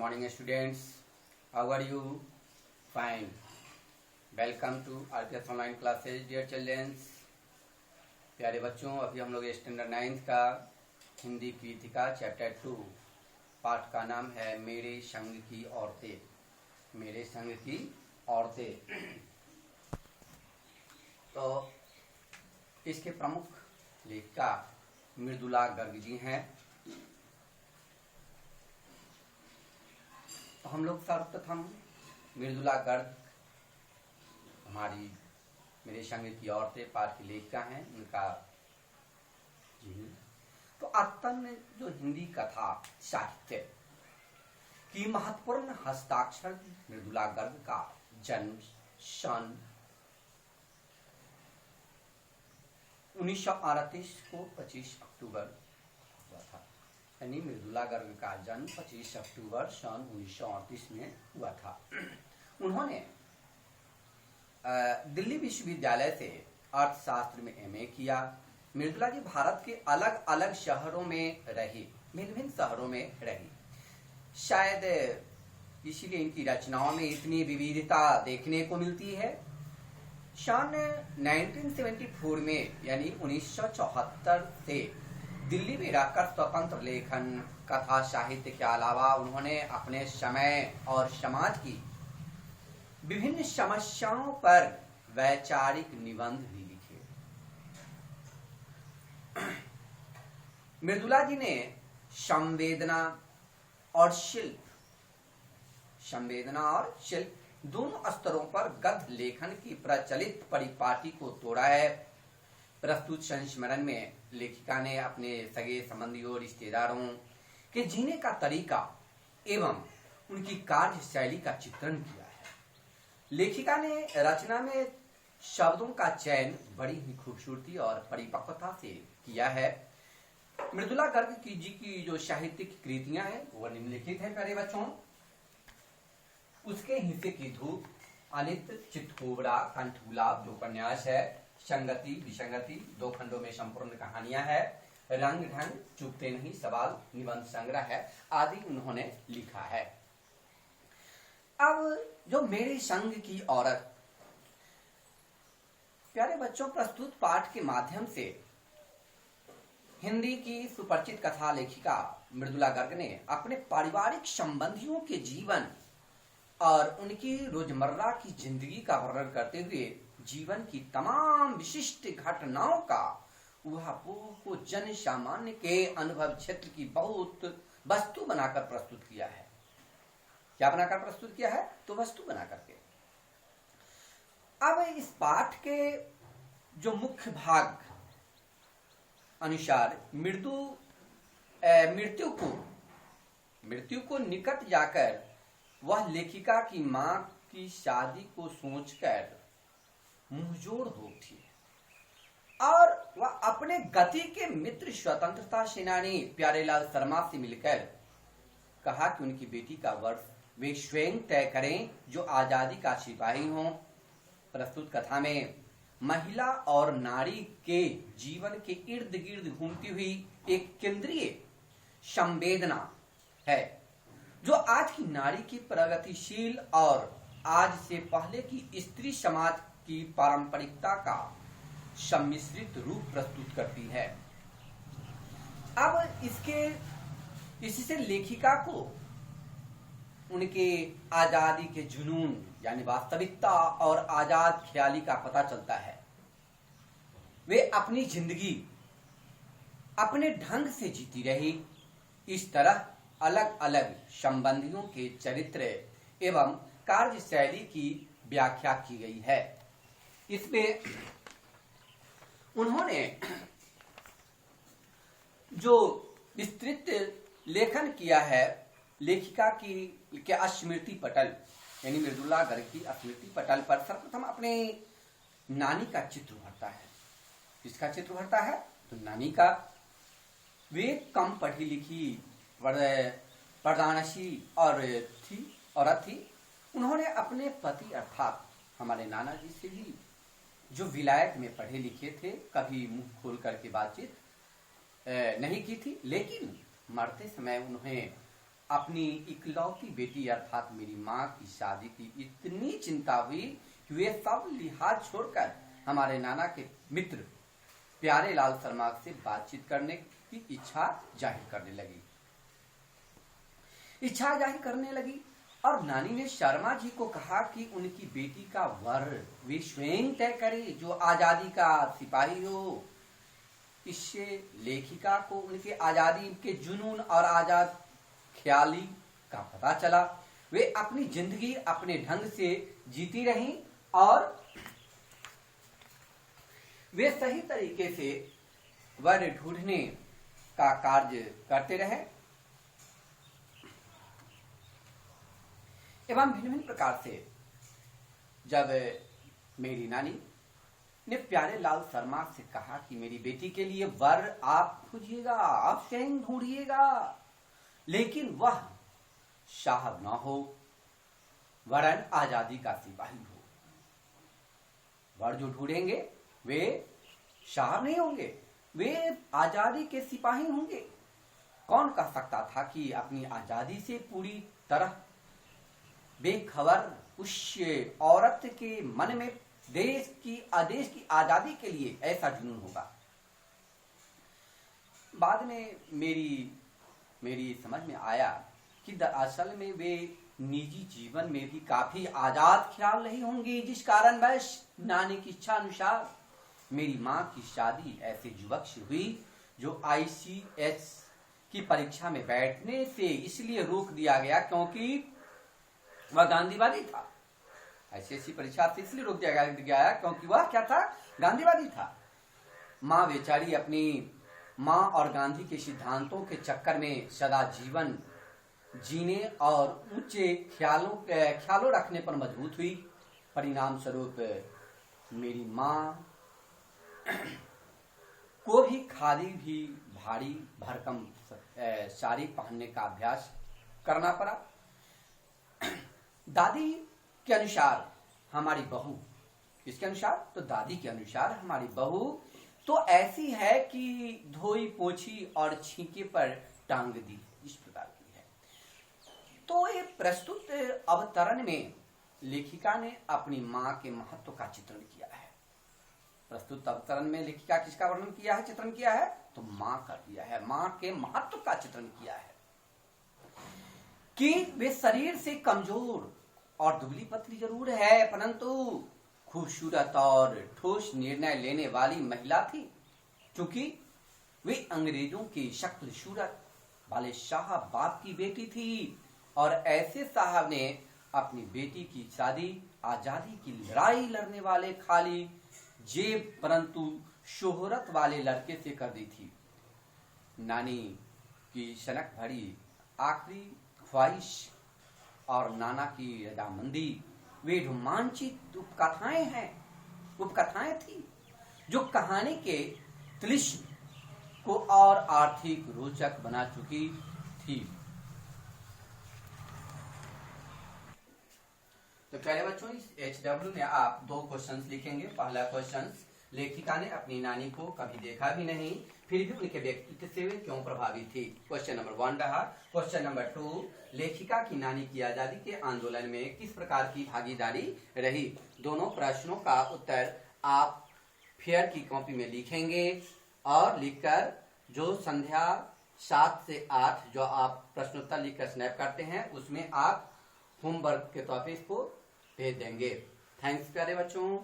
morning students. How are you? Fine. Welcome to RPS online classes dear children. प्यारे बच्चों, अभी हम लोग स्टैंडर्ड 9 का हिंदी कृतिका चैप्टर 2 पाठ का नाम है मेरे संग की औरतें। मेरे संग की औरतें। तो इसके प्रमुख लेखिका मृदुला गर्ग जी हैं। तो हम लोग सर्वप्रथम मृदुला गर्ग हमारी मेरे संग की औरतें पाठ की लेखिका हैं, उनका तो अतन जो हिंदी कथा साहित्य की महत्वपूर्ण हस्ताक्षर मृदुला गर्ग का जन्म सन 1938 को 25 अक्टूबर हुआ था। यानी मृदुला गर्ग का जन्म 25 अक्टूबर सन 1938 में हुआ था। उन्होंने दिल्ली विश्वविद्यालय से अर्थशास्त्र में एमए किया। मृदुला जी भारत के अलग अलग शहरों में रही, भिन्न भिन्न शहरों में रही। शायद इसीलिए इनकी रचनाओं में इतनी विविधता देखने को मिलती है। सन 1974 में यानी 1974 से दिल्ली में रहकर स्वतंत्र लेखन, कथा साहित्य के अलावा उन्होंने अपने समय और समाज की विभिन्न समस्याओं पर वैचारिक निबंध भी लिखे। मृदुला जी ने संवेदना और शिल्प दोनों स्तरों पर गद्य लेखन की प्रचलित परिपाटी को तोड़ा है। प्रस्तुत संस्मरण में लेखिका ने अपने सगे संबंधियों, रिश्तेदारों के जीने का तरीका एवं उनकी कार्य शैली का चित्रण किया है। लेखिका ने रचना में शब्दों का चयन बड़ी ही खूबसूरती और परिपक्वता से किया है। मृदुला गर्ग जी की जो साहित्यिक कृतियां हैं वो निम्नलिखित है प्यारे बच्चों। उसके हिस्से की धूप, अनित, चितकोबरा, कंठगुलाब जो उपन्यास है, संगति विसंगति, 2 खंडों में संपूर्ण कहानियां है, रंग ढंग, चुपते नहीं, सवाल, निबंध संग्रह है आदि उन्होंने लिखा है। अब जो मेरे संग की औरत, प्यारे बच्चों, प्रस्तुत पाठ के माध्यम से हिंदी की सुपरिचित कथा लेखिका मृदुला गर्ग ने अपने पारिवारिक संबंधियों के जीवन और उनकी रोजमर्रा की जिंदगी का वर्णन करते हुए जीवन की तमाम विशिष्ट घटनाओं का वो जन सामान्य के अनुभव क्षेत्र की बहुत वस्तु बनाकर प्रस्तुत किया है। क्या बनाकर प्रस्तुत किया है? तो वस्तु बना करके। अब इस पाठ के जो मुख्य भाग अनुसार मृत्यु को निकट जाकर वह लेखिका की मां की शादी को सोचकर मुंहजोड़ हो उठी और वह अपने गति के मित्र स्वतंत्रता सेनानी प्यारेलाल शर्मा से मिलकर कहा कि उनकी बेटी का वर्ष वे स्वयं तय करें जो आजादी का सिपाही हों। प्रस्तुत कथा में महिला और नारी के जीवन के इर्द गिर्द घूमती हुई एक केंद्रीय संवेदना है जो आज की नारी की प्रगतिशील और आज से पहले की स्त्री समाज की पारंपरिकता का सम्मिश्रित रूप प्रस्तुत करती है। अब इससे लेखिका को उनके आजादी के जुनून यानी वास्तविकता और आजाद ख्याली का पता चलता है। वे अपनी जिंदगी अपने ढंग से जीती रही। इस तरह अलग अलग संबंधियों के चरित्र एवं कार्यशैली की व्याख्या की गई है। इसमें उन्होंने जो विस्तृत लेखन किया है लेखिका के स्मृति पटल यानी मृदुला गर्ग की स्मृति पटल पर सर्वप्रथम अपने नानी का चित्र भरता है। किसका चित्र भरता है? तो नानी का। वे कम पढ़ी लिखी प्रदानशील औरत थी। उन्होंने अपने पति अर्थात हमारे नाना जी से भी जो विलायत में पढ़े लिखे थे कभी मुंह खोल करके बातचीत नहीं की थी, लेकिन मरते समय उन्हें अपनी इकलौती बेटी अर्थात मेरी माँ की शादी की इतनी चिंता हुई कि वे सब लिहाज छोड़कर हमारे नाना के मित्र प्यारे लाल शर्मा से बातचीत करने की इच्छा जाहिर करने लगी और नानी ने शर्मा जी को कहा कि उनकी बेटी का वर वे स्वयं तय करे जो आजादी का सिपाही हो। इससे लेखिका को उनके आजादी के जुनून और आजाद ख्याली का पता चला। वे अपनी जिंदगी अपने ढंग से जीती रहीं और वे सही तरीके से वर ढूंढने का कार्य करते रहे एवं भिन्न भिन्न प्रकार से जब मेरी नानी ने प्यारे लाल शर्मा से कहा कि मेरी बेटी के लिए वर आप खोजिएगा, आप स्वयं ढूंढिएगा, लेकिन वह साहब ना हो वरन आजादी का सिपाही हो। वर जो ढूंढेंगे वे साहब नहीं होंगे, वे आजादी के सिपाही होंगे। कौन कह सकता था कि अपनी आजादी से पूरी तरह बेखबर उस औरत के मन में देश की आजादी के लिए ऐसा जुनून होगा। बाद में मेरी समझ में आया कि दरअसल में वे निजी जीवन में भी काफी आजाद ख्याल रही होंगी, जिस कारणवश नानी की इच्छा अनुसार मेरी माँ की शादी ऐसे युवक से हुई जो ICS की परीक्षा में बैठने से इसलिए रोक दिया गया क्योंकि वह गांधीवादी था। ICSE परीक्षा से इसलिए रोक दिया गया क्योंकि वह क्या था, गांधीवादी था। माँ बेचारी अपनी माँ और गांधी के सिद्धांतों के चक्कर में सदा जीवन जीने और ऊंचे ख्यालों रखने पर मजबूत हुई। परिणाम स्वरूप मेरी माँ को भी खादी भी भारी भरकम साड़ी पहनने का अभ्यास करना पड़ा। दादी के अनुसार हमारी बहू, किसके अनुसार, तो दादी के अनुसार हमारी बहू तो ऐसी है कि धोई पोछी और छींके पर टांग दी, इस प्रकार की है। तो ये प्रस्तुत अवतरण में लेखिका ने अपनी माँ के महत्व का चित्रण किया है। प्रस्तुत अवतरण में लेखिका किसका वर्णन किया है, चित्रण किया है, तो माँ का किया है। माँ के महत्व का चित्रण किया है कि वे शरीर से कमजोर और दुबली पतली जरूर है, परंतु खूबसूरत और ठोस निर्णय लेने वाली महिला थी। क्योंकि वे अंग्रेजों के शक्ल सूरत वाले साहब बाप की बेटी थी और ऐसे साहब ने अपनी बेटी की शादी आजादी की लड़ाई लड़ने वाले खाली जेब परंतु शोहरत वाले लड़के से कर दी थी। नानी की सनक भरी आखिरी ख्वाहिश और नाना की रजामंदी वे रोमांचित उपकथाएं थी जो कहानी के तिलिस्म को और आर्थिक रोचक बना चुकी थी। तो प्यारे बच्चों, इस HW में आप 2 क्वेश्चंस लिखेंगे। पहला क्वेश्चन, लेखिका ने अपनी नानी को कभी देखा भी नहीं, फिर भी उनके व्यक्तित्व से वे क्यों प्रभावित थी। क्वेश्चन नंबर 1 रहा। क्वेश्चन नंबर 2, लेखिका की नानी की आजादी के आंदोलन में किस प्रकार की भागीदारी रही। दोनों प्रश्नों का उत्तर आप फेयर की कॉपी में लिखेंगे और लिखकर जो संध्या 7 से 8 जो आप प्रश्नोत्तर लिखकर स्नैप करते हैं उसमें आप होमवर्क के तौर पे इसको भेज देंगे। थैंक्स प्यारे बच्चों।